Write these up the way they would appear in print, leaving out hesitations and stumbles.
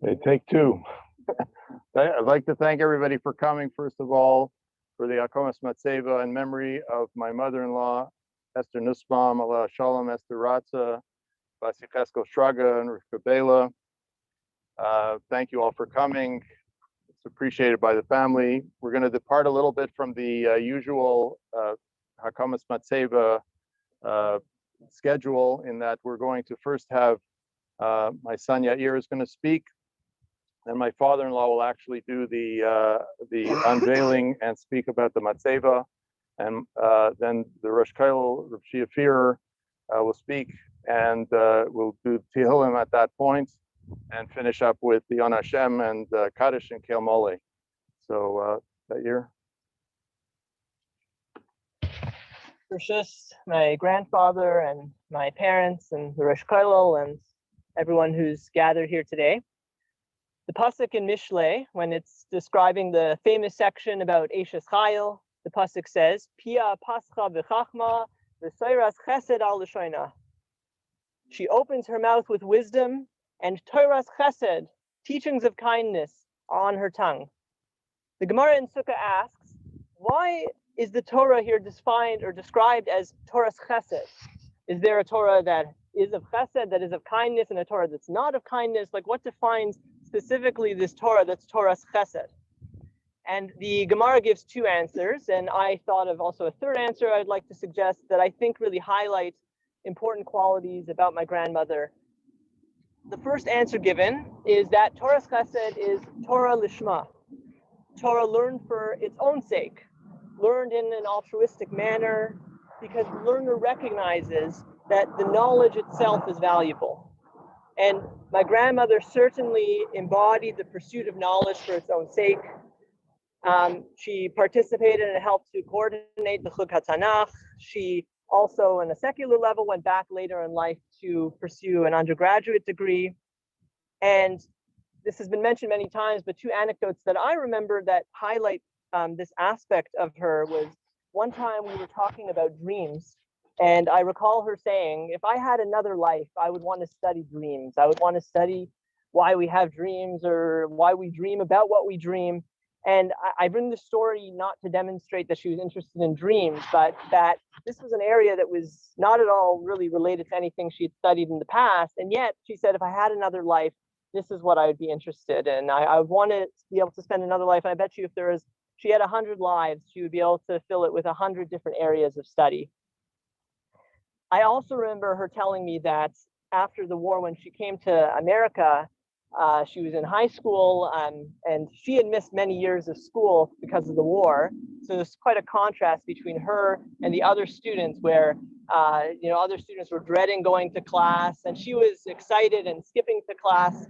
Okay, take two. I'd like to thank everybody for coming, first of all, for the HAKOMAS MATZEIVAH in memory of my mother-in-law, Esther Nussbaum, Allah Shalom, Esther Ratza, Vasichesko Shraga, and Rivka Bela. Thank you all for coming. It's appreciated by the family. We're going to depart a little bit from the usual HAKOMAS MATZEIVAH schedule, in that we're going to first have my son Yair is going to speak, and my father-in-law will actually do the unveiling and speak about the Matzeva, and then the Rosh Kollel, Rav Shia Führer, will speak, and we'll do Tehillim at that point, and finish up with the Yon Hashem and Kaddish and Kel Mole. So Yair. Rishus, my grandfather and my parents and the Rosh Kollel and everyone who's gathered here today. The pasuk in Mishlei, when it's describing the famous section about Eshes Chayil, the pasuk says, "Pia pascha v'chachma v'soiras chesed al l'shoina." She opens her mouth with wisdom, and Torah's chesed, teachings of kindness, are on her tongue. The Gemara in Sukkah asks, why is the Torah here defined or described as Torah's chesed? Is there a Torah that is of chesed, that is of kindness, and a Torah that's not of kindness? Like, what defines specifically this Torah that's Torah's chesed? And the Gemara gives two answers, and I thought of also a third answer I'd like to suggest that I think really highlights important qualities about my grandmother. The first answer given is that Torah's chesed is Torah lishma, Torah learned for its own sake, learned in an altruistic manner, because the learner recognizes that the knowledge itself is valuable. And my grandmother certainly embodied the pursuit of knowledge for its own sake. She participated and helped to coordinate the Chug HaTanach. She also, on a secular level, went back later in life to pursue an undergraduate degree. And this has been mentioned many times, but two anecdotes that I remember that highlight this aspect of her was, one time we were talking about dreams, and I recall her saying, if I had another life, I would want to study dreams. I would want to study why we have dreams, or why we dream about what we dream. And I bring this story not to demonstrate that she was interested in dreams, but that this was an area that was not at all really related to anything she had studied in the past. And yet she said, if I had another life, this is what I would be interested in. I would want to be able to spend another life. And I bet you if she had 100 lives, she would be able to fill it with 100 different areas of study. I also remember her telling me that after the war, when she came to America, she was in high school, and she had missed many years of school because of the war. So there's quite a contrast between her and the other students, where other students were dreading going to class, and she was excited and skipping to class.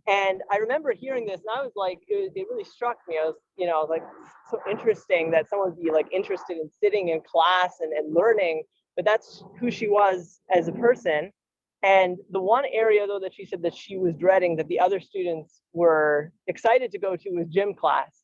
And I remember hearing this, and I was like, it really struck me. I was like, so interesting that someone would be like interested in sitting in class and learning, but that's who she was as a person. And the one area, though, that she said that she was dreading, that the other students were excited to go to, was gym class.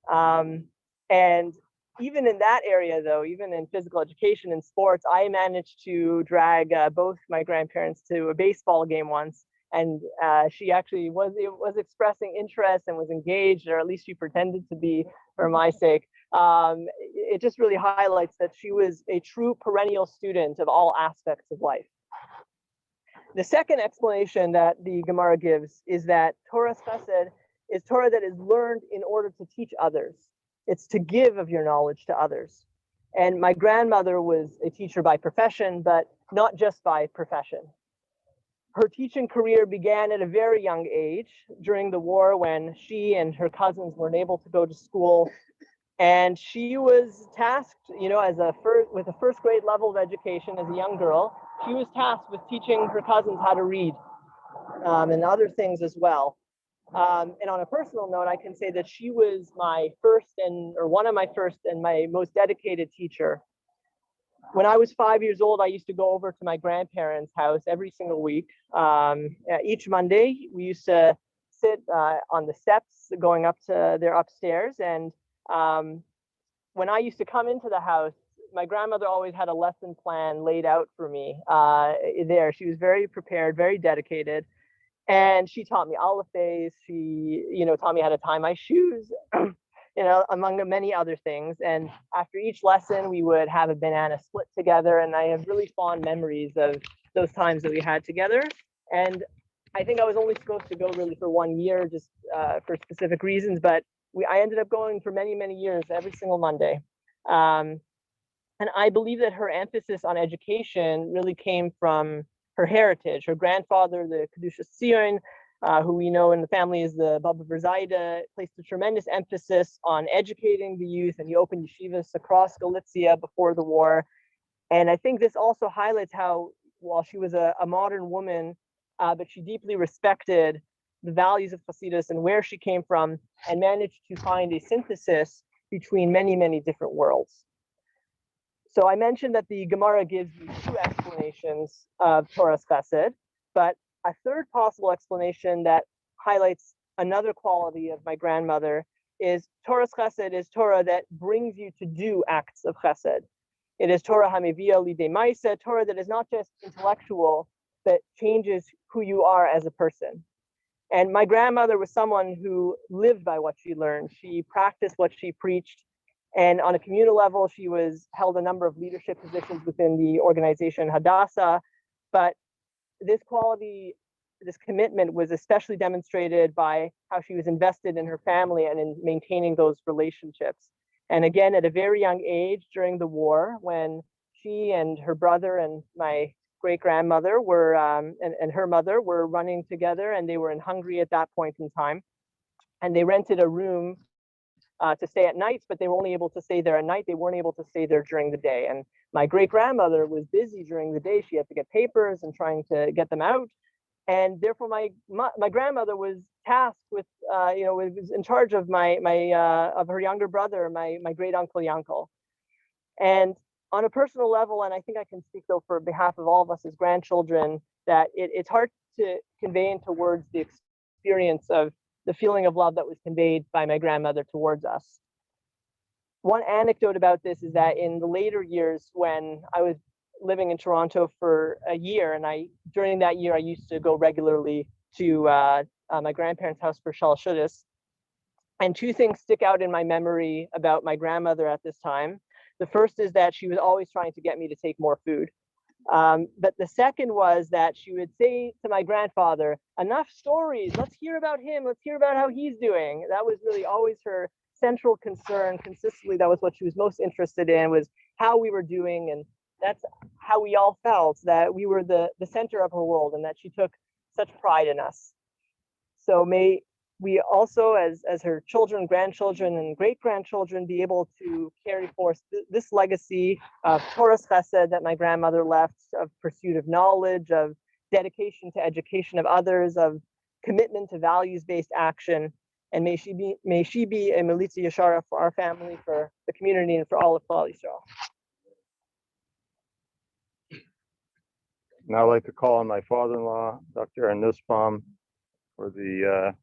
And even in that area, though, even in physical education and sports, I managed to drag both my grandparents to a baseball game once. And she actually was expressing interest and was engaged, or at least she pretended to be for my sake. It just really highlights that she was a true perennial student of all aspects of life. The second explanation that the Gemara gives is that Torah's chesed is Torah that is learned in order to teach others. It's to give of your knowledge to others. And my grandmother was a teacher by profession, but not just by profession. Her teaching career began at a very young age during the war, when she and her cousins weren't able to go to school. And she was tasked, with a first grade level of education as a young girl. She was tasked with teaching her cousins how to read, and other things as well. And on a personal note, I can say that she was one of my first and my most dedicated teacher. When I was 5 years old, I used to go over to my grandparents' house every single week. Each Monday, we used to sit on the steps going up to their upstairs. And when I used to come into the house, my grandmother always had a lesson plan laid out for me there. She was very prepared, very dedicated. And she taught me aliphae. She, taught me how to tie my shoes, among many other things. And after each lesson, we would have a banana split together. And I have really fond memories of those times that we had together. And I think I was only supposed to go really for 1 year, just for specific reasons. But I ended up going for many, many years, every single Monday. And I believe that her emphasis on education really came from her heritage. Her grandfather, the Kedushas Tzion, who we know in the family is the Baba Verzaida, placed a tremendous emphasis on educating the youth, and he opened yeshivas across Galicia before the war. And I think this also highlights how, while she was a modern woman, but she deeply respected the values of Hasidus and where she came from, and managed to find a synthesis between many, many different worlds. So I mentioned that the Gemara gives you 2 explanations of Torah's Chesed, but a third possible explanation that highlights another quality of my grandmother is Torah's Chesed is Torah that brings you to do acts of Chesed. It is Torah hamevia lidei ma'aseh, Torah that is not just intellectual, but changes who you are as a person. And my grandmother was someone who lived by what she learned. She practiced what she preached. And on a communal level, she held a number of leadership positions within the organization Hadassah. But this quality, this commitment was especially demonstrated by how she was invested in her family and in maintaining those relationships. And again, at a very young age during the war, when she and her brother and my great-grandmother were, and her mother were running together, and they were in Hungary at that point in time. And they rented a room to stay at nights, but they were only able to stay there at night. They weren't able to stay there during the day. And my great-grandmother was busy during the day. She had to get papers and trying to get them out. And therefore, my grandmother was tasked with, was in charge of of her younger brother, my great uncle Yankel. And on a personal level, and I think I can speak though for behalf of all of us as grandchildren, that it's hard to convey into words the experience of the feeling of love that was conveyed by my grandmother towards us. One anecdote about this is that in the later years, when I was living in Toronto for a year, and during that year, I used to go regularly to my grandparents' house for Shal Shudas. And 2 things stick out in my memory about my grandmother at this time. The first is that she was always trying to get me to take more food. But the second was that she would say to my grandfather, enough stories, let's hear about him, let's hear about how he's doing. That was really always her central concern. Consistently, that was what she was most interested in, was how we were doing. And that's how we all felt, that we were the center of her world, and that she took such pride in us. So may we also, as her children, grandchildren, and great-grandchildren, be able to carry forth this legacy of Torah's Chesed that my grandmother left, of pursuit of knowledge, of dedication to education of others, of commitment to values-based action. And may she be a Melitza Yashara for our family, for the community, and for all of Klal Yisrael. Now I'd like to call on my father-in-law, Dr. Nussbaum, for the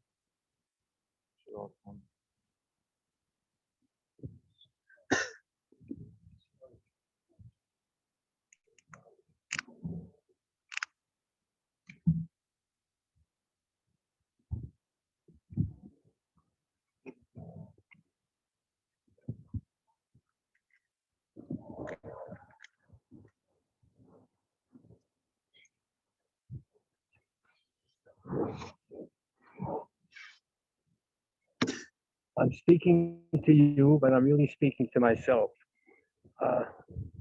I'm speaking to you, but I'm really speaking to myself.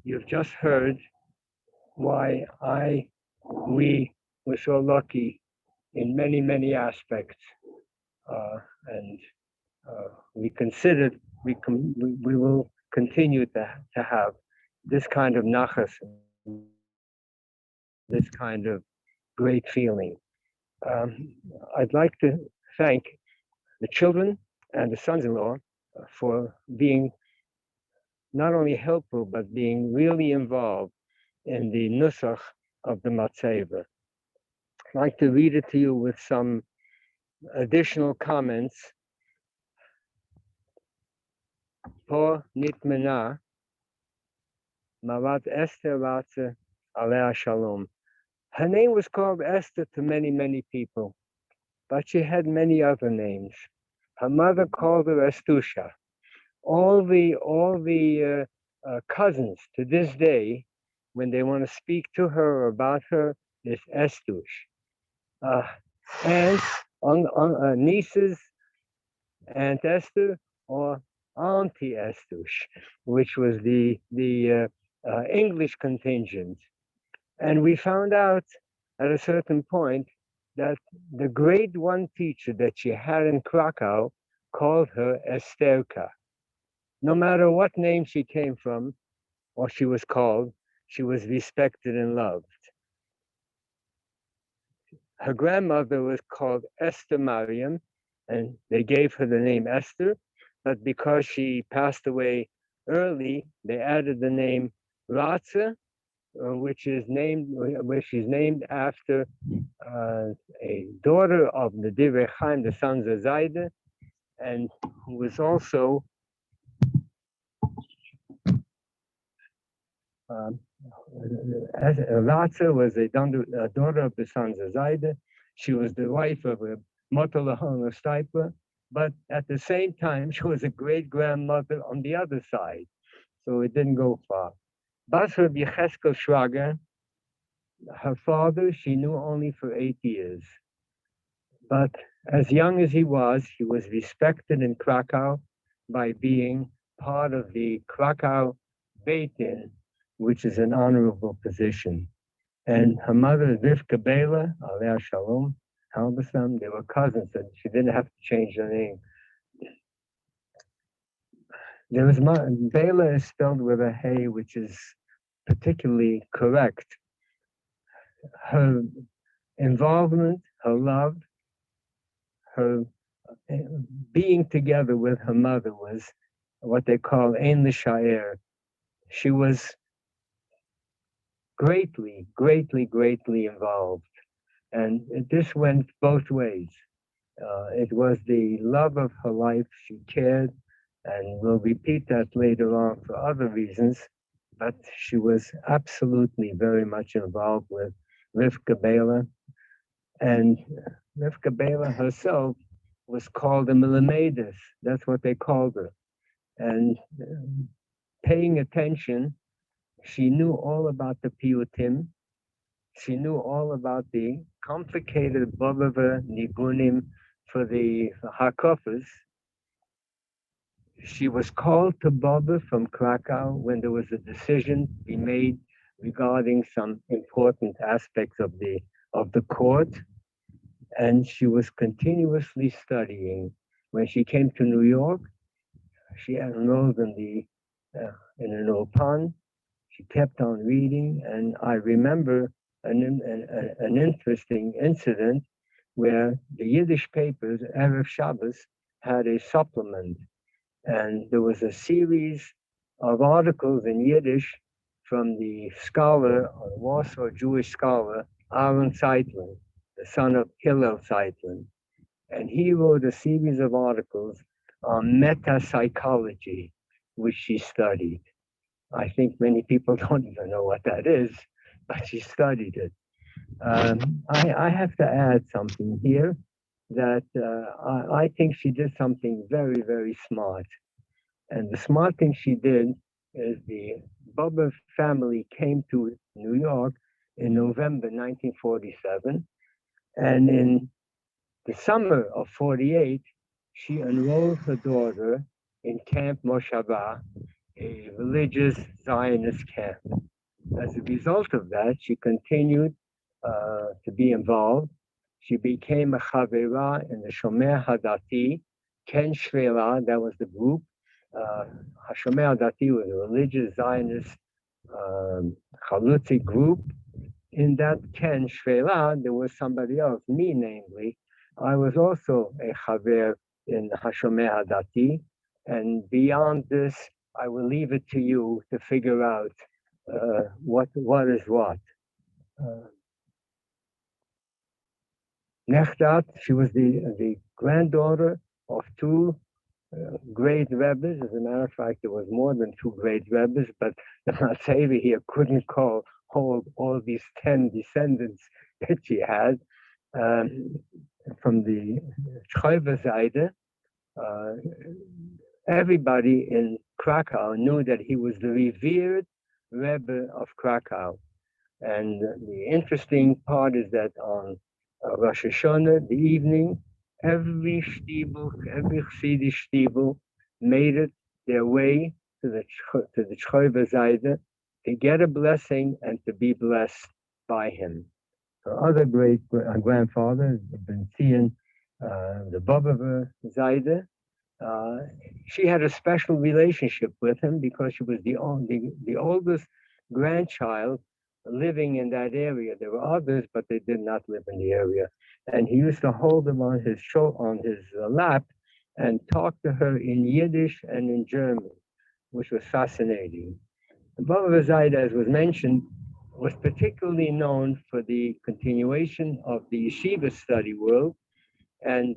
You've just heard why we were so lucky in many, many aspects. And we considered we will continue to have this kind of nachas, this kind of great feeling. I'd like to thank the children and the sons-in-law for being not only helpful, but being really involved in the nusach of the Matzeivah. I'd like to read it to you with some additional comments. Po nitmena mavat Esther Vatze alea shalom. Her name was called Esther to many, many people. but she had many other names. Her mother called her Estusha. All the cousins to this day, when they want to speak to her or about her, is Estush. Aunts, nieces, Aunt Esther, or Auntie Estush, which was the English contingent. And we found out at a certain point that the grade one teacher that she had in Krakow called her Estherka. No matter what name she came from or she was called, she was respected and loved. Her grandmother was called Esther Mariam, and they gave her the name Esther, but because she passed away early, they added the name Ratze, which is named after a daughter of the Divrei Chaim, the sons of Zaide, and who was also Ratze was a daughter of the sons of Zaide. She was the wife of a Motolahon of Stipler, but at the same time, she was a great grandmother on the other side. So it didn't go far. Basra Bicheskel Schwager, her father, she knew only for 8 years. But as young as he was respected in Krakow by being part of the Krakow Beit Din, which is an honorable position. And her mother, Rivka Bela, Alea Shalom, Halberstam, they were cousins, and she didn't have to change her name. There was Bela is spelled with a hey, which is particularly correct. Her involvement, her love, her being together with her mother was what they call Ein L'Shaer. She was greatly involved. And this went both ways. It was the love of her life. She cared, and we'll repeat that later on for other reasons, but she was absolutely very much involved with Rivka Bela. And Rivka Bela herself was called a Milamedis. That's what they called her. And paying attention, she knew all about the piyutim. She knew all about the complicated Bobava Nigunim for the Hakofas. She was called to Baba from Krakow when there was a decision to be made regarding some important aspects of the court, and she was continuously studying. When she came to New York, she enrolled in an Ulpan. She kept on reading, and I remember an interesting incident where the Yiddish papers, Erev Shabbos, had a supplement, and there was a series of articles in Yiddish from the scholar, a Warsaw Jewish scholar, Aaron Zeitlin, the son of Hillel Zeitlin. And he wrote a series of articles on meta-psychology, which she studied. I think many people don't even know what that is, but she studied it. I have to add something here that I think she did something very smart. And the smart thing she did is the Bubba family came to New York in November 1947. And in the summer of 48, she enrolled her daughter in Camp Moshava, a religious Zionist camp. As a result of that, she continued to be involved. She became a Chavera in the Shomer Hadati, Ken Shvela, that was the group. Shomer Hadati was a religious Zionist Chalutzi group. In that Ken Shvela, there was somebody else, me namely. I was also a Chaver in Hashomer Hadati. And beyond this, I will leave it to you to figure out what is what. Nechtat, she was the granddaughter of two great Rebbes. As a matter of fact, there was more than two great Rebbes, but the Matzeivah here couldn't hold all these 10 descendants that she had. from the Schreiber Seite, everybody in Krakow knew that he was the revered Rebbe of Krakow. And the interesting part is that on Rosh Hashanah, the evening, every Stiebel, every Chassidish Stiebel made it their way to the Schreiber Seite to get a blessing and to be blessed by him. Her other great grandfather, Ben Zion, the Bobover Seite, she had a special relationship with him because she was the oldest grandchild living in that area. There were others, but they did not live in the area. And he used to hold them on his lap and talk to her in Yiddish and in German, which was fascinating. Baba Zaid, as was mentioned, was particularly known for the continuation of the yeshiva study world. And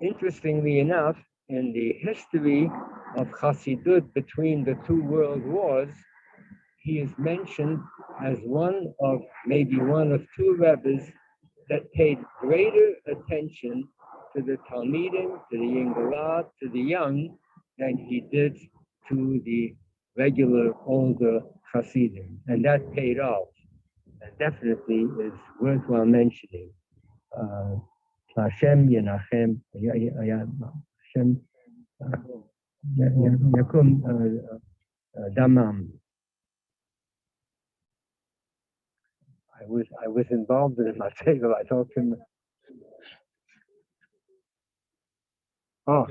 interestingly enough, in the history of Chassidut between the two world wars, he is mentioned as maybe one of two Rebbes that paid greater attention to the Talmidim, to the Yingalat, to the young, than he did to the regular older Hasidim. And that paid off. And definitely is worthwhile mentioning. Hashem Yenachem, Hashem Yakum Damam. I was involved in it myself. I talked to him. Oh,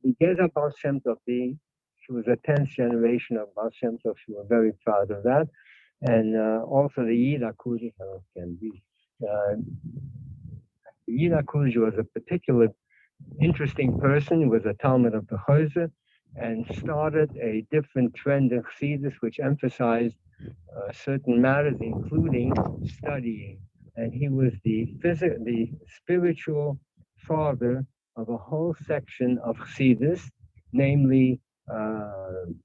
the Geza Baal Shem Tov, she was a 10th generation of Baal Shem Tov. She was very proud of that. And also the Yida Kuji can be. Yida Kuji was a particular interesting person. He was a Talmud of the Chozeh and started a different trend in Chassidus which emphasized certain matters, including studying. And he was the spiritual father of a whole section of Chassidus, namely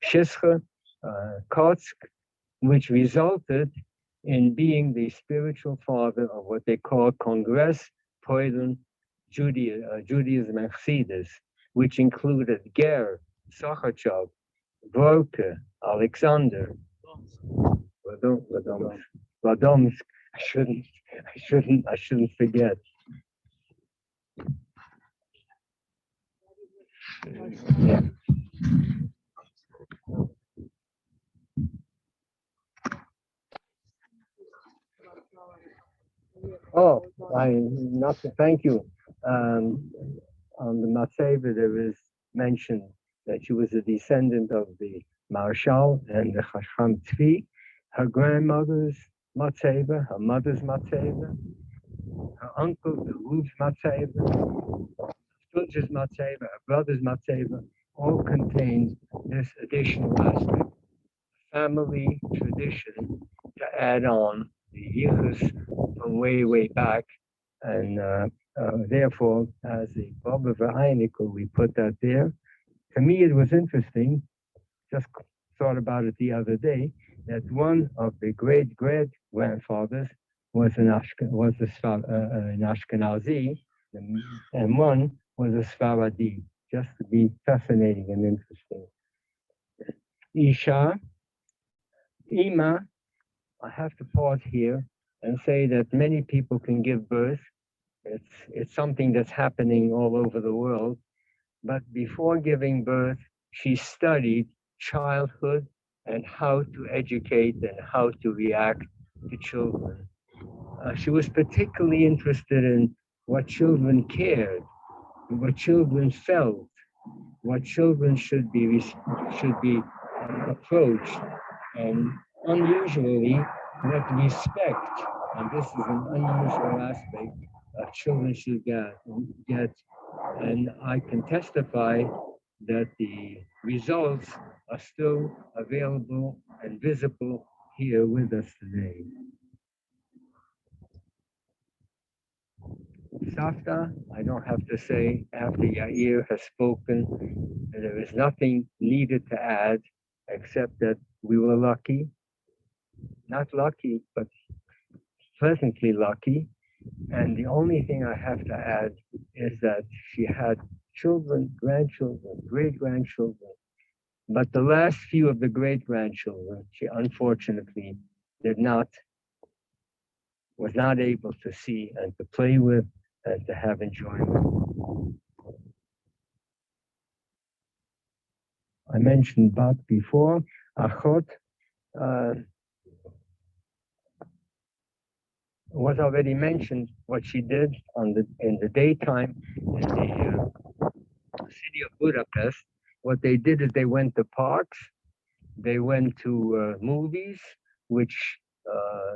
Pshischa, Kotsk, which resulted in being the spiritual father of what they call Congress Poilen Judaism and Chassidus, which included Ger, Sochachov, Volke, Alexander, Radomsk. I shouldn't forget. Yeah. Oh, thank you. On the Matzeiva, there is mentioned that she was a descendant of the Marshal and the Chacham Tzvi, her grandmother's Matzeiva, her mother's Matzeiva, her uncle, the Ruv's Matzeiva, Stutch's Matzeiva, her brother's Matzeiva, all contained this additional aspect, family tradition to add on the yichus from way back, and therefore, as a Baba V'Einikel, we put that there. To me, it was interesting. Just thought about it the other day that one of the great grandfathers was an Ashkenazi, and one was a Sfaradi. Just to be fascinating and interesting. Isha, Ima. I have to pause here and say that many people can give birth. It's something that's happening all over the world. But before giving birth, she studied childhood and how to educate and how to react to children. She was particularly interested in what children cared, what children felt, what children should be approached, and unusually, what respect, and this is an unusual aspect, children should get. And I can testify that the results are still available and visible here with us today. Safta, I don't have to say, after Yair has spoken, there is nothing needed to add, except that we were lucky, not lucky, but pleasantly lucky, And the only thing I have to add is that she had children, grandchildren, great-grandchildren, but the last few of the great-grandchildren, she unfortunately was not able to see and to play with and to have enjoyment. I mentioned Bat before, Achot was already mentioned what she did in the daytime in the city of Budapest. What they did is they went to parks, they went to movies, which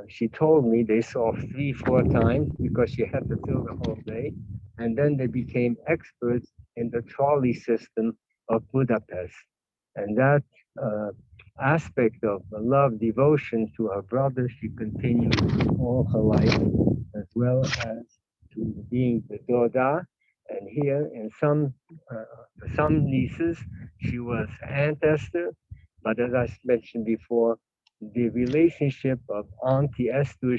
she told me they saw 3-4 times because she had to fill the whole day. And then they became experts in the trolley system of Budapest. And that aspect of love, devotion to her brother, she continued all her life, as well as to being the Doda. And here, for some nieces, she was Aunt Esther. But as I mentioned before, the relationship of Auntie Esther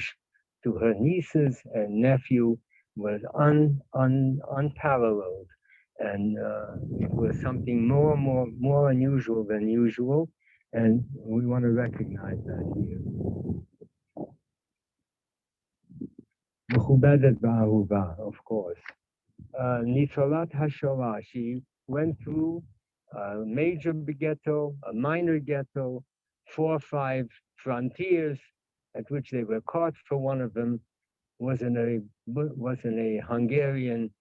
to her nieces and nephew was unparalleled. And it was something more unusual than usual. And we want to recognize that here. Mechubedet v'ahuva, of course. Nicholat HaShoah, she went through a major ghetto, a minor ghetto, 4 or 5 frontiers at which they were caught for one of them, was in a Hungarian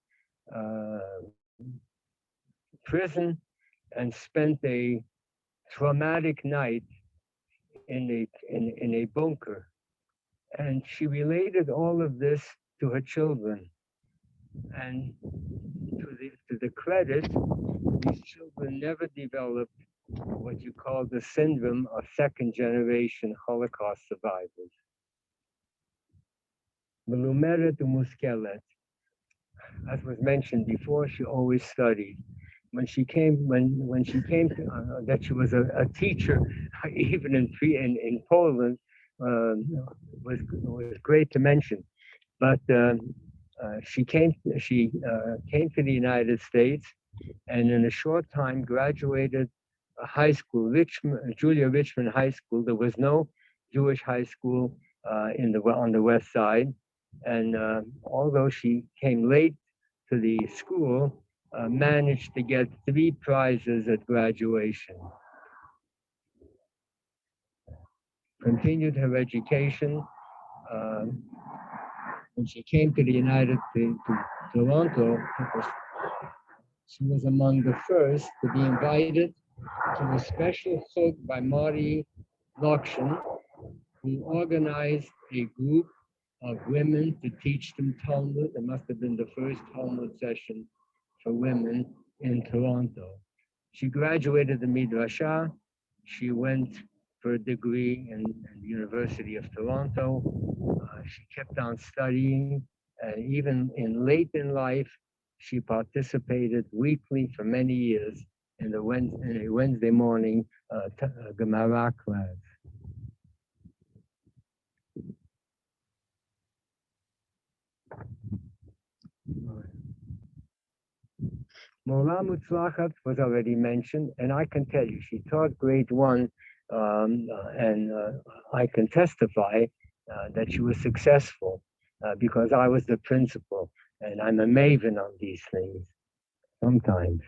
prison, and spent a traumatic night in a bunker. And she related all of this to her children. And to the credit, these children never developed what you call the syndrome of second-generation Holocaust survivors. Melumeret umuskelet, as was mentioned before, she always studied. When she came to, that she was a teacher, even in Poland, was great to mention. But she came to the United States, and in a short time graduated a high school, Julia Richmond High School. There was no Jewish high school on the west side, and although she came late to the school, managed to get 3 prizes at graduation. Continued her education. When she came to to Toronto, she was among the first to be invited to a special chug by Marty Lokshin, who organized a group of women to teach them Talmud. It must have been the first Talmud session for women in Toronto. She graduated the Midrashah. She went for a degree in the University of Toronto. She kept on studying, and even late in life, she participated weekly for many years in a Wednesday morning Gemara class. Mora Mutzlachat was already mentioned, and I can tell you, she taught grade 1, and I can testify that she was successful because I was the principal, and I'm a maven on these things sometimes.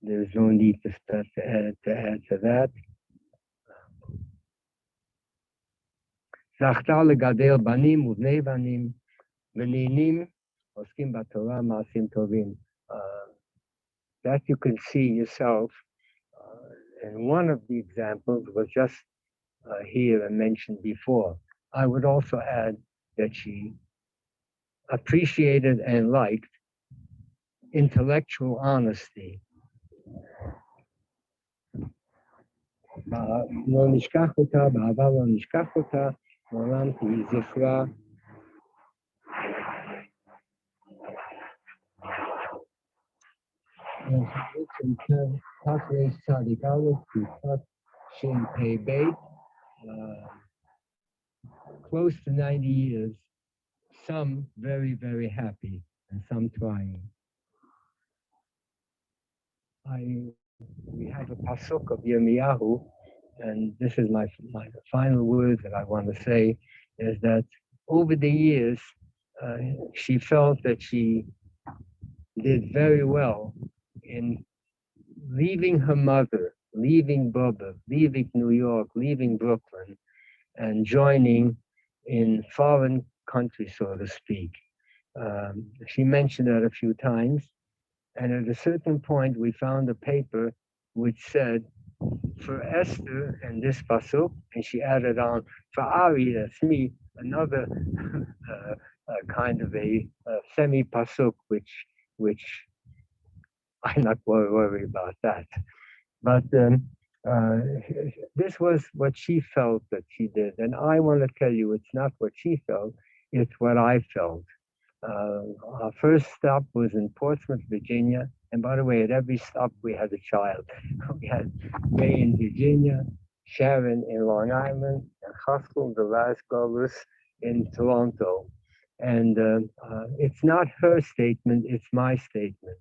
There's no need to add to that. זכתה לגדל בנים ובני בנים, ונענים עוסקים בתורה מעשים טובים. That you can see yourself, and one of the examples was just here and mentioned before. I would also add that she appreciated and liked intellectual honesty. לא נשכח אותה, בעבר לא נשכח אותה, מעולם תהי זכרה. Tafresh Tzadik Aleph to Taf Shin Pei Beit. Close to 90 years, some very, very happy and some trying. We have a pasuk of Yirmiyahu, and this is my final word that I want to say, is that over the years, she felt that she did very well in leaving her mother, leaving Bubba, leaving New York, leaving Brooklyn, and joining in foreign countries, so to speak. She mentioned that a few times, and at a certain point, we found a paper which said, for Esther and this pasuk, and she added on, for Ari, that's me, another kind of a semi-pasuk, which I'm not worried about that. But this was what she felt that she did. And I want to tell you, it's not what she felt, it's what I felt. Our first stop was in Portsmouth, Virginia. And by the way, at every stop, we had a child. We had May in Virginia, Sharon in Long Island, and Haskell, the last Gullis, in Toronto. And it's not her statement, it's my statement.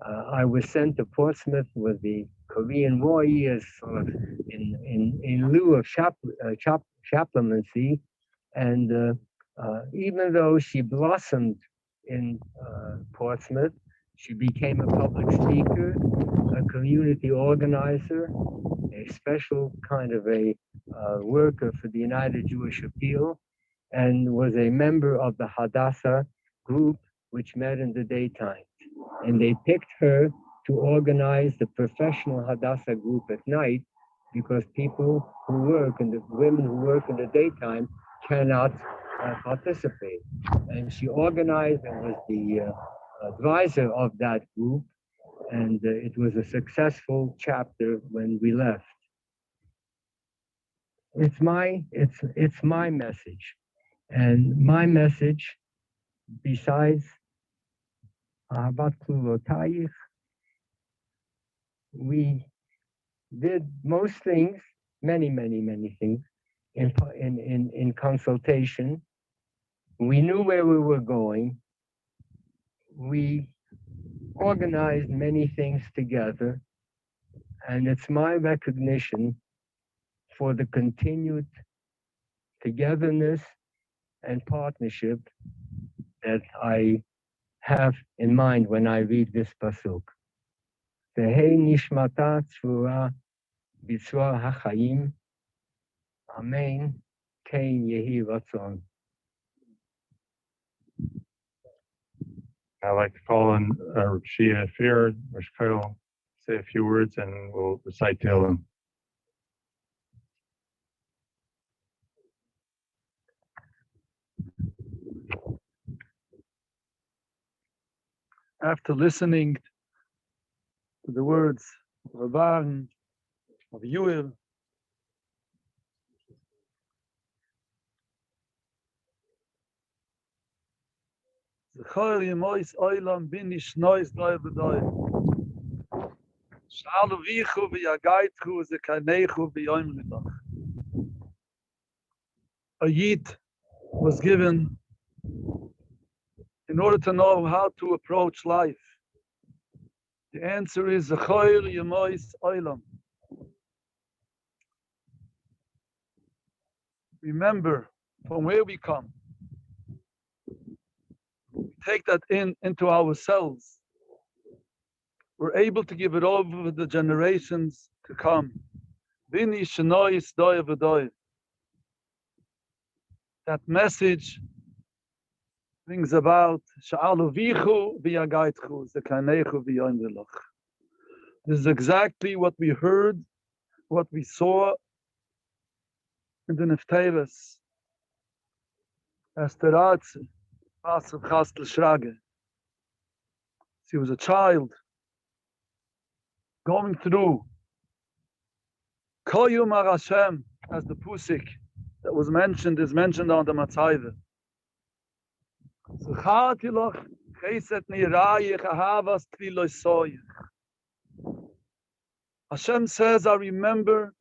I was sent to Portsmouth with the Korean War years, sort of in lieu of chaplaincy. And even though she blossomed in Portsmouth, she became a public speaker, a community organizer, a special kind of a worker for the United Jewish Appeal, and was a member of the Hadassah group, which met in the daytime. And they picked her to organize the professional Hadassah group at night, because people who work and the women who work in the daytime cannot participate. And she organized and was the advisor of that group, and it was a successful chapter when we left. It's my message, and my message, besides Ahavat Klulotayich, we did most things, many things, in consultation. We knew where we were going. We organized many things together, and it's my recognition for the continued togetherness and partnership that I have in mind when I read this pasuk. Tehei nishmata tzvura b'tzvor hachayim. Amen. Kein yehi ratzon. I'd like to call on Shia Fear, Rosh Koil, say a few words, and we'll recite Tehillim. After listening to the words of Rabban, of Yuil, Zechor yemois oilam bin ish nois doi v'doi. Sh'alu vichu v'yagaitchu zekanechu v'yoim lidach. A yid was given in order to know how to approach life. The answer is Zechor yemois oilam. Remember from where we come. Take that into ourselves. We're able to give it over to the generations to come. That message brings about this is exactly what we heard, what we saw in the Nefteres. Esther. She was a child going through Koyum Hashem, as the Pusik that was mentioned is mentioned on the MATZEIVAH. Hashem says, I remember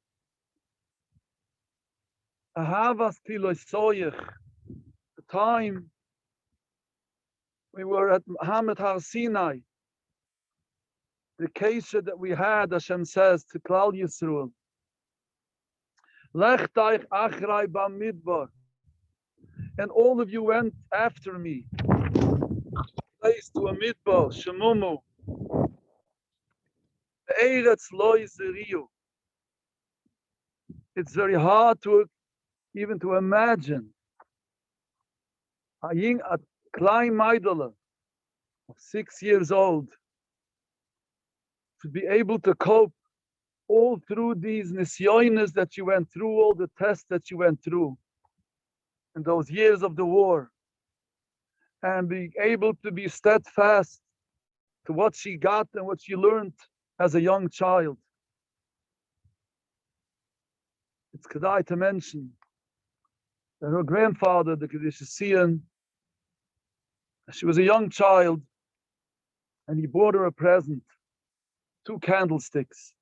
Ahavas Pilosoyach, the time we were at Hamad Har Sinai, the kesher that we had, Hashem says to Klal Yisrael, Lech Taich Achrei Bamidbar, and all of you went after me, place to a midbar, Shemumu, Eretz Lo Yizeriyu. It's very hard to even to imagine a klein Meidele of 6 years old to be able to cope all through these nisyonis that you went through, all the tests that you went through in those years of the war, and be able to be steadfast to what she got and what she learned as a young child. It's kedai to mention that her grandfather, the Kedishisian, she was a young child, and he bought her a present, 2 candlesticks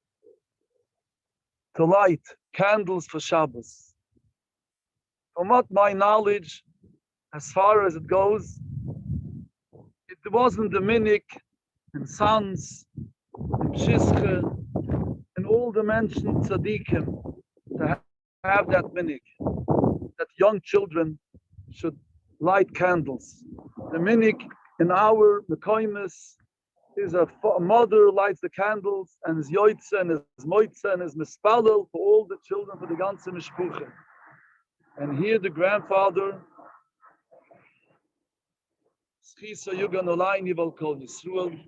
to light candles for Shabbos. From what my knowledge, as far as it goes, it wasn't the minik and sons and Pshische and all the mentioned tzaddikim to have that minik, that young children should light candles. The minik in our HAKOMAS is a mother lights the candles and his yoitze and his moitze and his mispalel for all the children, for the ganze mishpuche. And here the grandfather, Schisa Yugan Olayni Volkol Yisruel,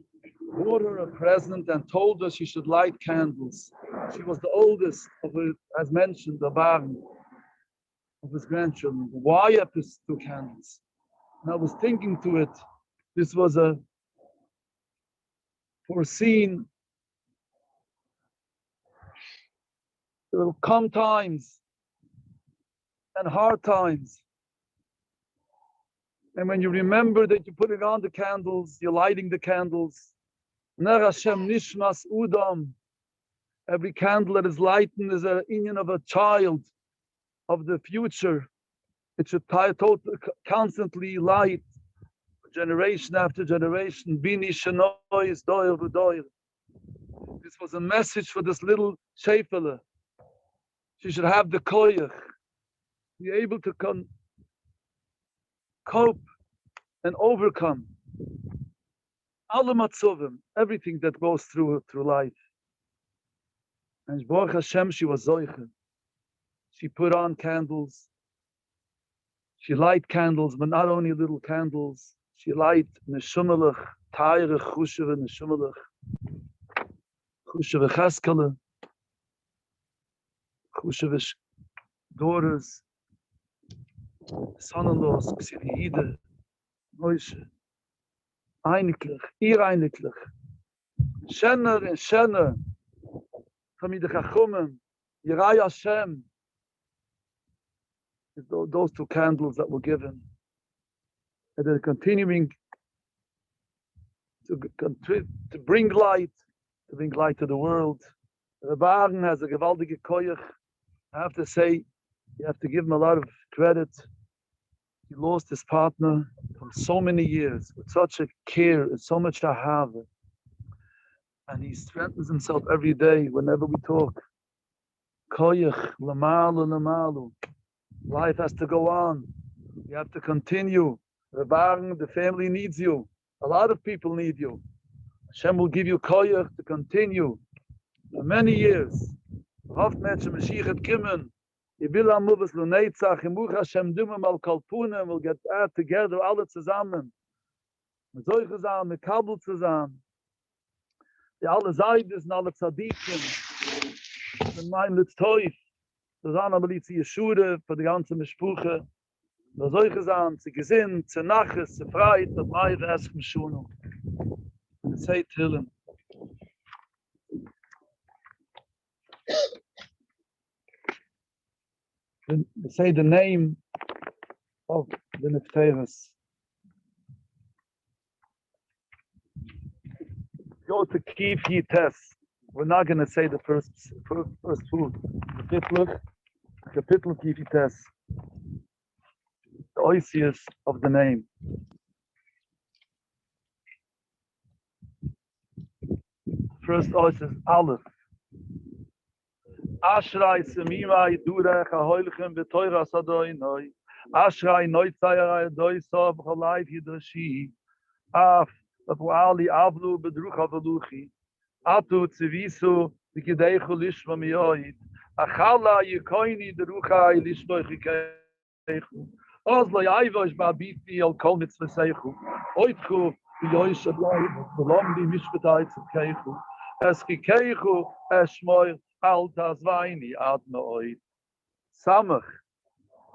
bought her a present and told her she should light candles. She was the oldest of her, as mentioned, the barn of his grandchildren. Why up his 2 candles? And I was thinking to it, this was a foreseen. There will come times and hard times. And when you remember that you're putting on the candles, you're lighting the candles, Ner Hashem Nishmas Udam, every candle that is lightened is an union of a child of the future. It should constantly light, generation after generation. Bini Shenois Doyer V'Doyer. This was a message for this little Shefele. She should have the koyach, be able to cope and overcome alle matzovim, everything that goes through life. And Baruch Hashem, she was zoiche. She put on candles. She light candles, but not only little candles. She light neshumelech, tayre chushev neshumelech, chushev chaskele, chushev daughters, son-in-laws, Ksivihide, Moshe, einiglich, ihr einiglich, Shenner and Shenner, Tamid Chachomim, Yirai Hashem. Those 2 candles that were given, and they're continuing to bring light to the world. The Baron has a gewaltige koyach. I have to say, you have to give him a lot of credit. He lost his partner for so many years with such a care and so much ahava. And he strengthens himself every day whenever we talk. Koyach, lamalu, lamalu. Life has to go on. You have to continue. The family needs you. A lot of people need you. Hashem will give you koyach to continue for many years. Hoffmet Mashiach Kimmen. We'll get together, alle zusammen. Mit solche zusammen, mit Kabel zusammen. Die alle Seides und alle Tzadikim. Mit meinem Litzteuf. Das an aber die Yeshure für die ganze Mishpuche. Da solche zusammen, zu Gesinn, zu Naches, zu Freit, zu Breit, erst im Schunung. Und es sei Tillen. Say the name of the Nefteris. Go to Kiev Yites. We're not going to say the first food. Kapitel Kivites. The oisius of the name. First oisius, Aleph. Ashrai semima idurech ahoilchem betoira sadoi noi. Ashrai noitzayara doi sov chalaif yidoshi. Af, apuali avlu bedrucha veluchi. Atu tzivisu v'kidechu lishma miyoid. Achala yikoini derucha lishma chikechu. Ozlo yaivosh babiti al kol mitzvasechu. Oitchu v'yoish adlai v'lom di mishpatai tzivkechu. Es chikechu eshmoy al tazvaini ad no'oid. Samach.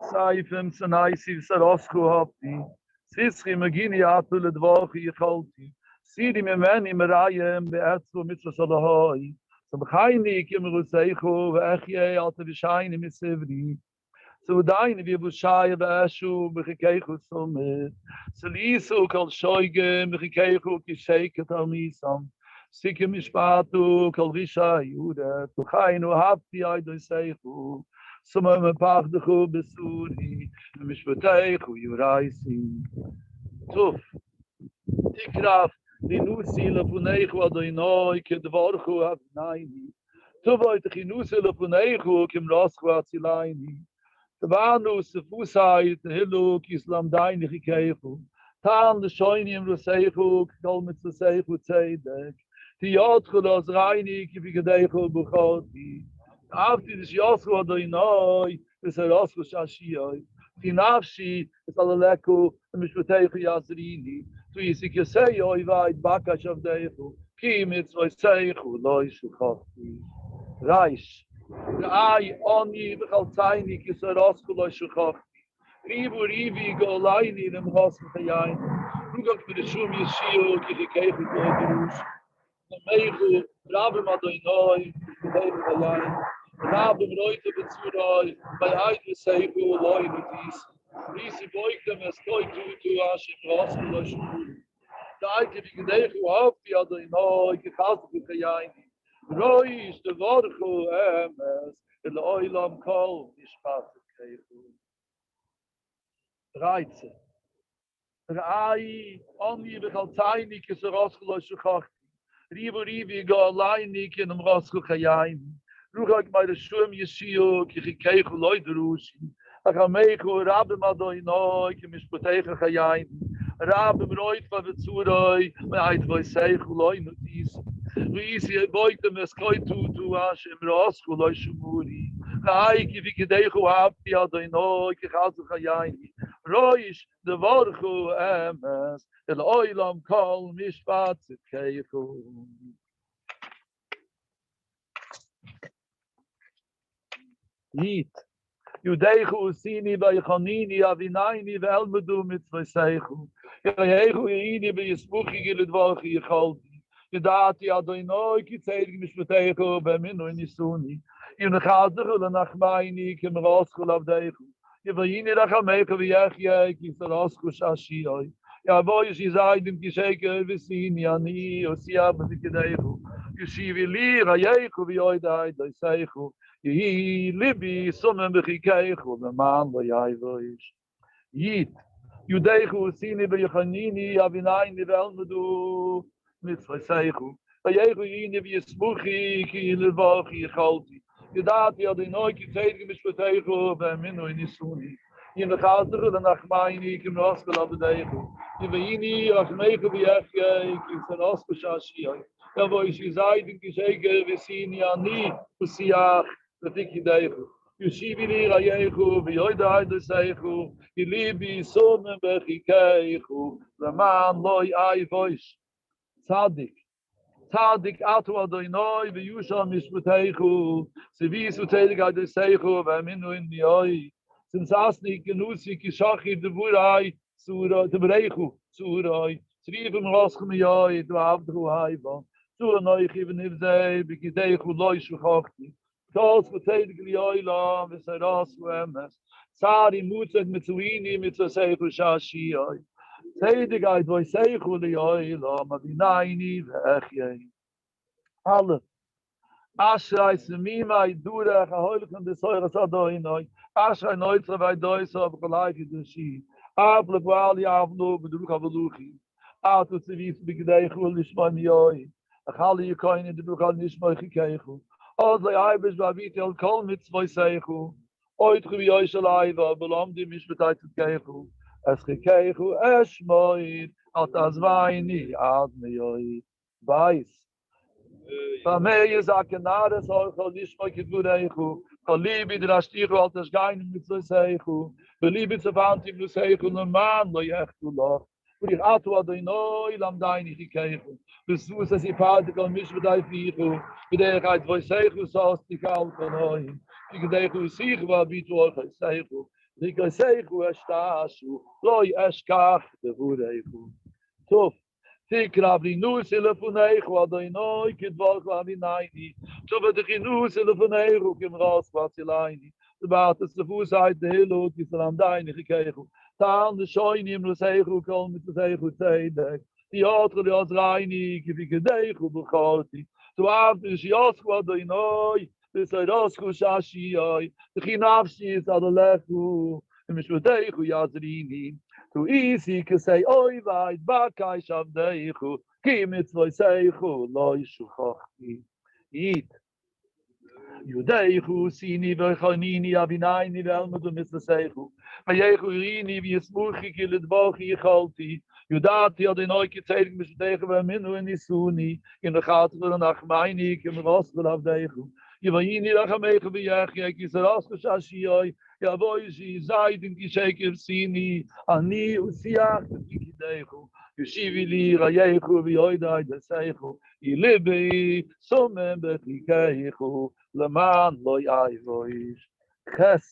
Saifim sanaisi v'saroschu hopti. Sischi magini atu ledvochi yicholti. Sidi memeni merayem be'etzu mitzvah salahoi. Samchaini kimruseichu ve'echye al tevishayni misivri. Sudaini v'yevushaya ve'eshu mechikechu sumet. Selisu kol shoige mechikechu kisheket al misam. Sikim mishpatu kol risha yudet. Tuchainu hafti aidoiseichu. Sumam pachdechu besuri. Mishpatechu yuraisi. Tuf. Tikraf. Linusi lefunechu adoinoi kedvarchu avnaini. Tuvoit chinusi lefunechu kim raschu atzilaini. Tavanu sefusai tehiluk islam daini chikechu. Tan de shoinim rusechu kol mitzasechu tzedek. Tiyotchu los reini kivigadechu buchoti. Afti dis yoschu adoinoi v'seroschu shashiyoi. Tinafshi es alaleku mishpatechu yazrini. Tuisik yasei oivayt bakash of deichu. Ki mitzvah seichu loy shuchachti. Reish. Ai oni v'chaltayni kisaroschu loy shuchachti. Rivu rivi golaini nem chosm chayayin. Rugak b'rishum yeshiu kichikechu loy derush. Nemeichu rabim adoinoi kichikechu chayayin. Rabim roite b'tzuroi v'ayayt v'seichu loy netis. Risi boikem es koi tu ashim roschu loy shuchachti. Daike wie gedechu hafti adoinoi kichasku chayayini. Roi is de vorchu emes el oilam kol mishpatu kechu. 13. Rai oni v'chaltayni kisaroschu lo shuchachti. Rivu rivi go alayni kinam roschu chayayini. Ruchak mai reshum yeshiu kichikechu loy derushi. Achamechu rabim adoinoi kimishpatechu chayayini. Rabim roit vavetzuroi, me'ait voisechu loy nutis. Ruisi boitem es koi tu Hashem roschu loy shumuri. Laiki v'kidechu hafti adoinoi kichazu chayayini. Roish devorchu emes el oilam kol mishpat tzidkechu. Yit. Yudechu usini v'yechanini avinaini v'elmedu mitzvah Yehu yini b'yismuchi gilidvachi yichalti. Yedati adoinoi kitzeir g'mishpatechu b'minu nisuni. Yunachadzechu l'nachmaini kimroschu lavdechu. Yevayini rachamechu v'yechye kisaroschu shashiyoi. Yavoyish yizaydim kisheke v'sini ani osiyah b'zikedechu. Yushivi li rayechu v'yoidai doisechu. Yehi libi sumem b'chikechu l'man v'yayvoyish. Yit. Yudechu sini v'yechanini avinaini v'elmedu mitzvah seichu. V'yechu yini v'yismuchi ki l'vachi yichalti. Yedati adinoi ki tzedgi mishpatechu v'eminu inisuni. Yinachazdechu l'nachmaini kim roskel abedechu. Yivayini achmechu v'yechye ki sarosku shashiyoi. Yavoish yizaydim ki sheke v'sini ani usiyach v'tikidechu. Yushivili rayechu v'yoidai d'seichu Yilibi somem bechikechu Leman loy ayvoish Tzadik atu adoinoi v'yusham mishpatechu Sevisu tzedek adeseichu v'aminu in mioi Since asni genusi kishachi devurai Tebrechu surai Tzrivim roschem mioi Dvavdru haiva Zuanoi chiven ivzei B'kidechu loy shuchachti Tos v'tzedek li'oilam v'seras v'emes Sari mutzek mitzuini mitzvaseichu shashiyoi. Tzedek ait voiseichu li'oilam avinaini v'echyei. Aleph. Ashray Semima Idura Hoilikan the Soyra Sadoinoi, Ashray Noitra by Dois of Kalaki Dushi, Apple Quali Avlo, Bedrukabaluki, out of the Vis Bigday Hulishmanioi, a Hali coin in the Brukan Nishmoiki Kehu, all the Ibis Babitel Kolmitz Voisehu, Oitri Oishalaiva, Belom di Mishbetait Kehu, Eschikehu, Eshmoid, Altazvaini, Admeoi, Bais. Famei is a Canada, so Lishma Kiburehu, Kalibi the Rastiru Altas Gain with Sehu, believe it's about him to Sehu, the man, lo Yechtu Loch. But if Atua do no, Ilam Daini Kehu, the Sus as he particle Mishbedai Fihu, with the right voice Sehu, so Stikal Kanoi, Tikadehu Sigwa Bitu Sehu, Nika Sehu Estashu, Loi Eskach, the Burehu. Tough. Tikrabli nu telefonei gwado noi kid vol kwani naini so wat de nu telefonei ook in ras wat laini de baat is de voersheid de hele die van daini gekregen taan de shoin im sei goed kom met de sei goed zei die auto die als laini ik de goed begoti so af is jas gwado noi dus hij ras kushashi ai de ginafsi is al de lefu mis met de goed jazrini too easy to say, oi vayt bakai shavdeichu, ki mitzvoi seichu, lo yishuchochti. Eat. Yudeichu, sini v'chonini, avinaini, v'elmudu mitzvoi seichu. Vayechu irini, v'yismuchi, ki lidvochi yicholti. Yudati adinoi kitzelik mishdechu, v'aminu enisuni, in the chater v'nachmaini, ki m'roskel avdeichu. Yivayini lachamechu v'yechi, ki zerosku shashiyoi, ja boy sie zaiden die sheker sini ani usiach dikidechu yeshivili rayechu v'yoida de seichu ilibi somem betikechu leman lo yaivoish ches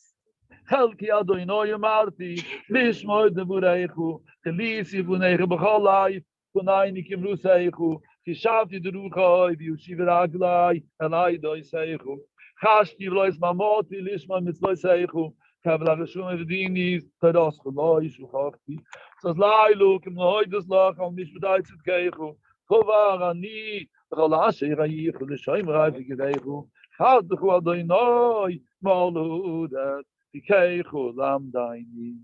Helki adoinoy marti lishmoy de burechu gelisi bunege begalai punaini kimru seichu kishavti de ruchoi v'yushivraglai elai doi seichu Chashti v'lois mamoti lishma mitzvoi seichu Kavla Rishon Edinis Tadas Choloi Shuchachti Saz Lailu Kim Noidus Lach Am Mishbedait Tzidkeichu Chovar Ani V'chol Asher Rayichu L'shoim Raiv V'Gideichu Chadchu Adonai Maludat V'Keichu Lam Daini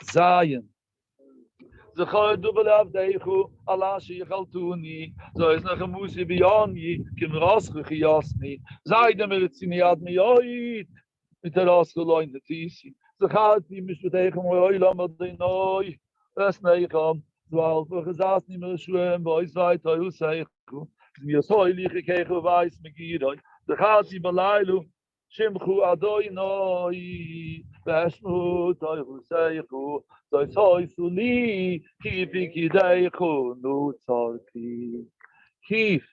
Zayin Zechor Dubel Avdeichu Allah Sheychaltuni So is noch a Musi Biyoni Kim Raschu Chiyasni Zaydem Eritzini Admiyoit mit der Rasgeloin der Tisi. So gaat die mis betegen mooi langer de nooi. Es nee gaan. 12 gezaas niet meer schwem, boys weit hoe sei. Wir so liche kegen weiß mit hier. Da gaat die belailu. Shimchu adoi noi. Besmu toi hoe sei. So so suli. Kipi dai khu nu tsarki. Kif.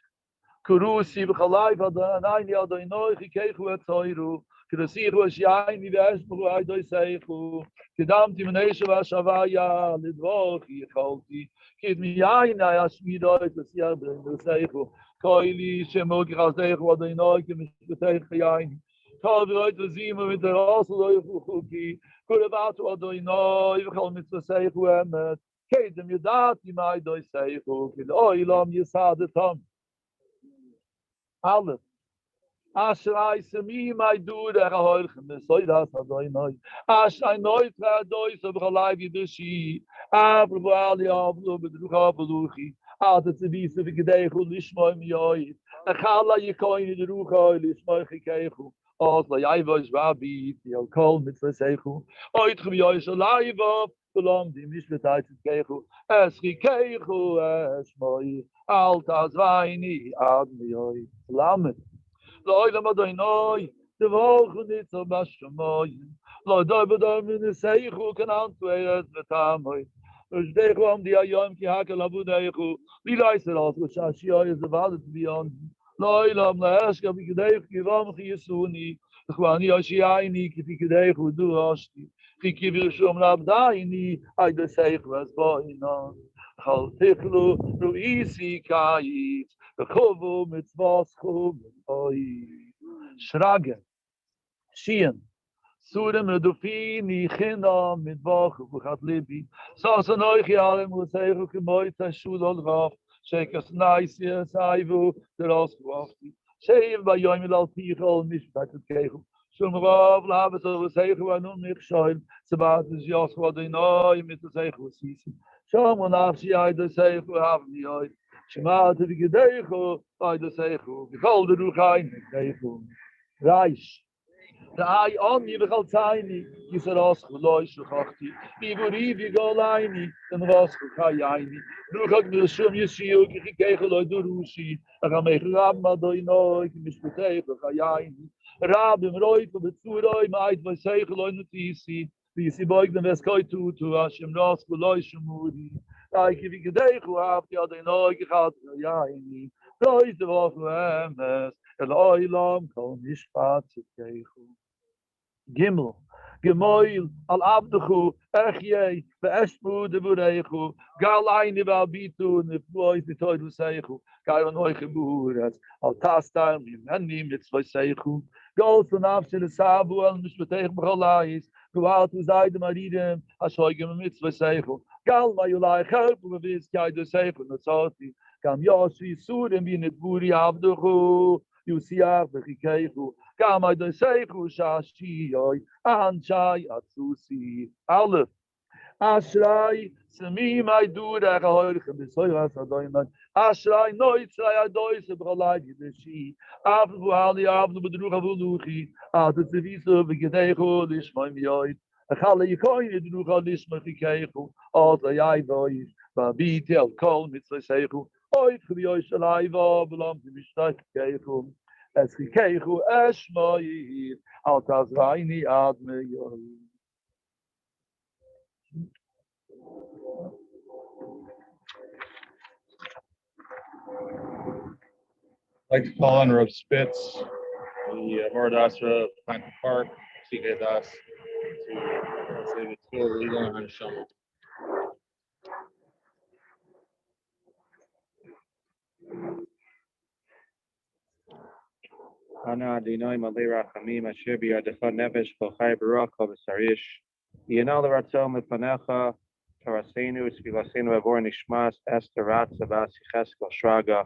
Kurusi bkhalai vadan ayni adoi noi kegen het toiru. Kedasir was yain wie es mo ay do seichu kedam ti menesha va shavaya lidvokh ycholti kid mi yain as mi do es ya do seichu koili shemo grazeh od inoy ke mishteich yain kol roit zima mit der asel do khuki kol bat od inoy khol mit seichu am kedem yudat mi do seichu kid oy lam yisadetam alle Ashray semi my do der geholgen soll das da neu Ashray neu doi so believe du shi abwali ablo bedruga belugi het te wiese vigde goed lishmoy mi oi a khala ye koin de ruga lishmoy gekegu als la jij was wabi die kol mit seichu oit gebi so live belang die misbeteit gekegu es gekegu es moy altas vaini admi oi lamet Loi lama doi noi, de wogen niet zo bashamoy. Loi doi bedoi min seichu kan antweer met amoi. Dus de kwam die ayom ki hakel abu deichu. Wie luister als we shashia is de vader te bian. Loi lam la eska bi gedeichu ki ram ki yesuni. De kwam ni ashiaini ki fi gedeichu du hasti. Ki kibir shom labdaini ay de seichu as boinan. Chal tichlu ruisi kai. The kovu mitzvahs chum oi shrage shien surem redufini china mitzvah chuchat libi so noi chialem useichu kemoit shul ol raf shekas naisi saivu der ausgewachti Save by Yom Al Tichol, Mishpat Kegel. Shum Rav Lav so say go no mich soll. Sabat is Jos what they know mit say go see. Shum on af sie I do say go have me oi. Shema to the gedego I do say go. Gol de ru gain say go. Reis. The eye on you gal tiny. You said as gelois so gachti. Wie buri wie go line. Den was go yaini. Nu gak mir shum you see you gekegel do rusi. Da ga me grab ma do no ik mis beteg go yaini. Rab im roy to the roy might was say geloin to see. Die sie beug den was koi to Hashem ras gelois shmudi. I give you day go have the other no ik gaat yaini. Roy the was emes. El oilam kol mishpat kegel. Gimel, Gemoil, Al Abduchu, Echye, Be'eshmu, de Burechu, Gal Aini Babitu, Neflois, the Toidu Seichu, Gal Noiche Buras, Al Tastar, Mimeni, Mitzvah Seichu, Gal Sunafse, the Sabu, Al Mishpatech Brolais, go out with Zaide Maridem, Ashoigem Mitzvah Seichu, Gal Mayulai Help, with this Kaidu Seichu, Nasoti, Gam Yoshi, Surim, Binit Buri Abduchu, Yusiach, Bechikechu, Gam I do say Shashi Anchai Atsusi Aleph Ashrai Semi my do that Hoyke Besoyas Adoiman Ashrai Noitzai Adois Brolai Deshi Abu Ali Abu Bedruga Buluchi at the Viso Vigedego Lishma Yoid a Kali Koin Druga Lishma Fikego all the Yaidois Babitel Kol Mitzvah Seichu Oit Kriosh Alaiva belong to Mishtak Keichu as he keichu eshmoyir al tazraini ad meyor. I'd like to call on Rav Spitz, the Moradasra of Plank Park, Agudath, to say the tour legal and Hashem. Ana Adonai Malei Rachamim Asher B'Yadecha Nefesh Kol Chai Baruch Kol B'Sarish Yinal L'Ratzon L'Panecha Tarasenu Tzvilasenu Avor Nishmas Esther Ratza Bas Yecheskel Shraga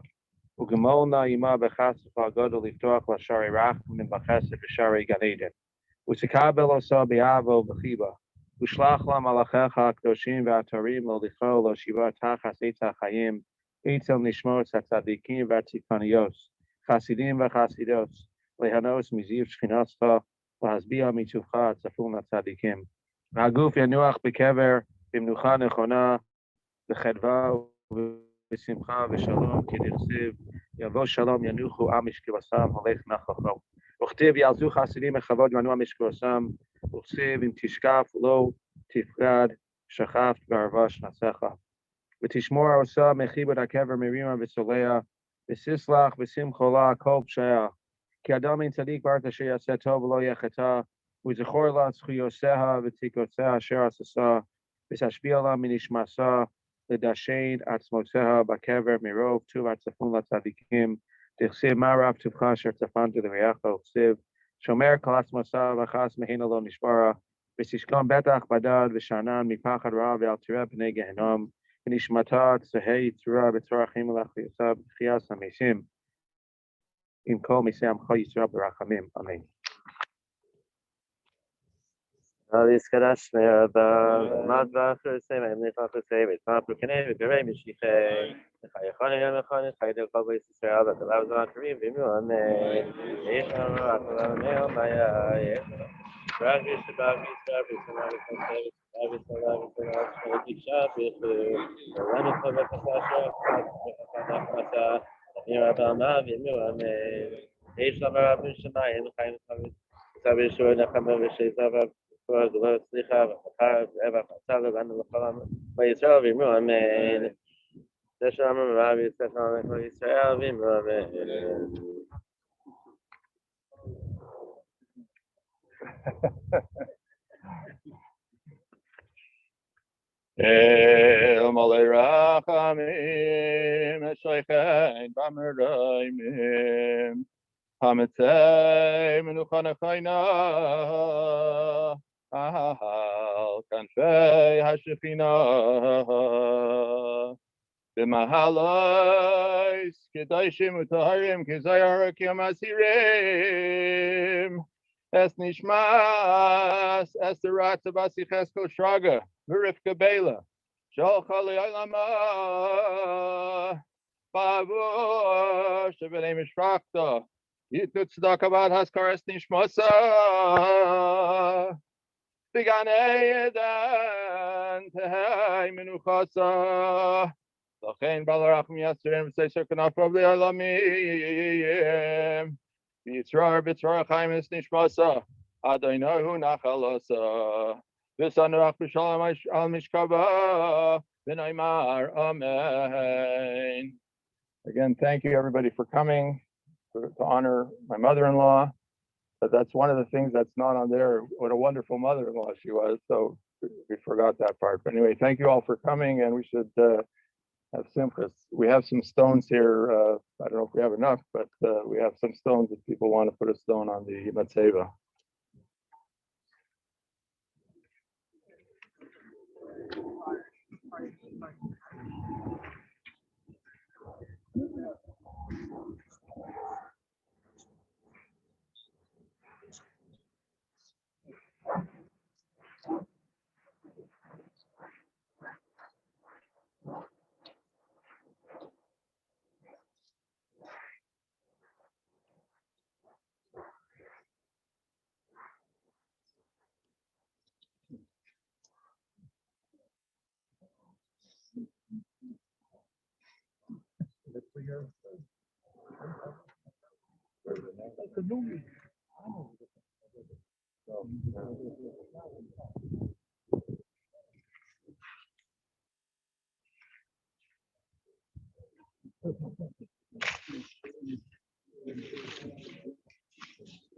Ugemol Na'ima B'Chasef HaGadol Liftoach L'Shari Rachmin B'Chesef B'Shari Gan Eden Usikabel Osa B'Avo B'Chiba Ushlach La Malachecha Kdoshim V'Atarim Lo Licho Lo Shiva Tachas Eitza Chayim Eitzel Nishmot Tzadikim V'Tzikanios Chasidim v'chasidot, lehanos miziv shchinascha, lahasbia mituvcha tzafun tzadikim. Haguf yanuach bekever, bimnucha nechona, b'chedva v'simcha v'shalom k'dirsiv, yavo shalom yanuchu am mishkivasam holech nachacho. Uchtiv yalzu chasidim echavod yanu am mishkivasam, uchtiv im tishkaf lo tifrad shachaf v'arvash nasecha. V'tishmor osa mechibot hakever merima v'solea, V'sislach v'simchola kol pshaya. Ki adam in tzadik barta sheyaseh tov v'lo yecheta. V'zichor la tzchuyoseha v'tikotzeha asher asasa. V'sashpia la minishmasa l'dashein atzmoseha b'kever mirov tuv atzafun l'tzadikim. Tichsiv marav tuvcha asher tzafanta l'reyacha uchsiv. Shomer kol atzmosa v'chas mehina lo nishbara. V'sishkam betach badad v'shanan mipachad ra v'al tireh b'nei gehenom. Nishmata tzehei tzura b'tzorachim l'achiyasab chiyas ha'mesim im kol mesei amcha yisra b'rachamim. Amen. Aliskadash me'aba madva chusei me'emnicha chusei v'tzma prukenei v'gerei mishichei v'chayachani yamachani chayder kol b'yis Yisrael v'talav z'makarim v'imnu amen v'yisham v'achalav me'el maya yechalav v'rach yishabah v'yisrael v'yisrael v'yisrael v'yisrael v'yisrael v'lanu chavah kasasha v'chasach v'chasach v'imnu amen v'yisham v'rav m'shamayim v'chayim chavah v'sav yishur nachama v'sheizav for the Lord Slicha, ever Father, and the Father, by Israel, we move, amen. Session, Rabbi, session, for Israel, we move, amen. El Malei Rachamim, Eshoichein B'Meraimim, Hamitzei Menucha Nechayna, Al Kanfei HaShechina, B'mahalos kedoshim utaharim kezayar hakim asirim. Es nishmas Esther Ratza Basichesko Shraga V'Rivka Bela Shalcha Le'olama Bavush V'nei Mishrakta Yitut Tzedakah Bad Haskar Es Nishmasa B'Ganei Eden Tehei Menuchasa L'chein Balarachim Yasirim V'Seisher K'nafrav Le'olamim Yitzrar B'Tzrar Chaim Es Nishmasa Adonaihu Nachalasa V'Sanurach B'Shalom Al Mishkava V'Naimar Amen. Again, thank you everybody for coming to honor my mother-in-law. But that's one of the things that's not on there. What a wonderful mother-in-law she was. So we forgot that part. But anyway, thank you all for coming, and we should have simchas. We have some stones here. I don't know if we have enough, but we have some stones if people want to put a stone on the MATZEIVAH.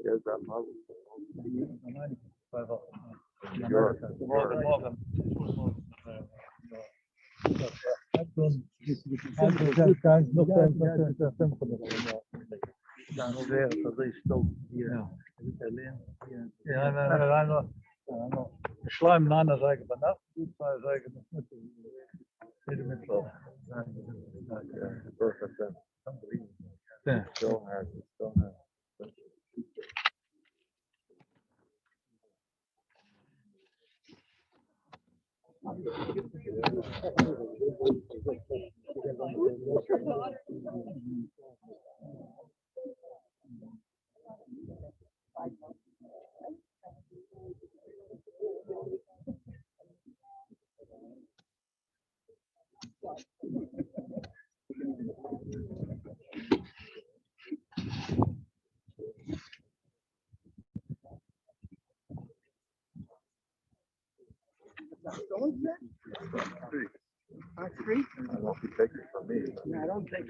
There's that mother. Schleim Nana sagen, aber nach sagen, I don't know if you take it from me. I don't think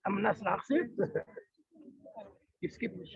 I'm not. You skip the